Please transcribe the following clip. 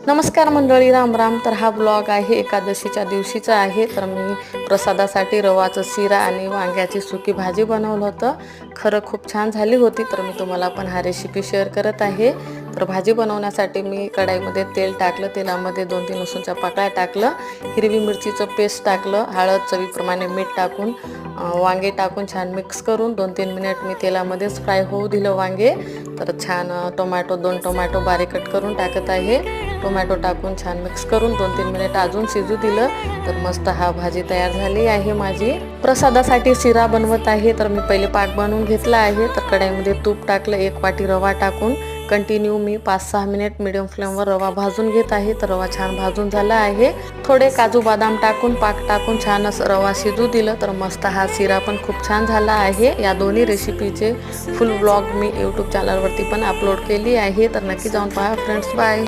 नमस्कार मंडळी, राम राम. तर हा ब्लॉग आहे एकादशीच्या दिवशीचा आहे. तर मी प्रसादासाठी रवाचं शिरा आणि वांग्याची सुकी भाजी बनवलं होतं. खरं खूप छान झाली होती. तर मी तुम्हाला पण हा रेसिपी शेअर करत आहे. तर भाजी बनवण्यासाठी मी कढाईमध्ये तेल टाकलं, तेलामध्ये 2-3 लसूणच्या पाकळ्या टाकलं, हिरवी मिरचीचं पेस्ट टाकलं, हळद चवीप्रमाणे मीठ टाकून वांगे टाकून छान मिक्स करून 2-3 मिनिट मी तेलामध्येच फ्राय होऊ दिलं वांगे. तर छान टोमॅटो 2 टोमॅटो बारीक कट करून टाकत आहे. टोमॅटो टाकून छान मिक्स करून 2-3 मिनिट अजून शिजू दिलं. तर मस्त हा भाजी तयार झाली आहे माझी. प्रसादासाठी शिरा बनवत आहे. तर मी पहिले पाक बनवून घेतला आहे. तर कढईमध्ये तूप टाकलं, 1 वाटी रवा टाकून कंटिन्यू मी 5-6 मिनिट मीडियम फ्लेमवर रवा भाजून घेत आहे. तर रवा छान भाजून झाला आहे. थोडे काजू बदाम टाकून पाक टाकून छान असं रवा शिजू दिलं. तर मस्त हा शिरा पण खूप छान झाला आहे. या दोन्ही रेसिपीचे फुल ब्लॉग मी यूट्यूब चॅनलवरती पण अपलोड केली आहे. तर नक्की जाऊन पहा फ्रेंड्स. बाय.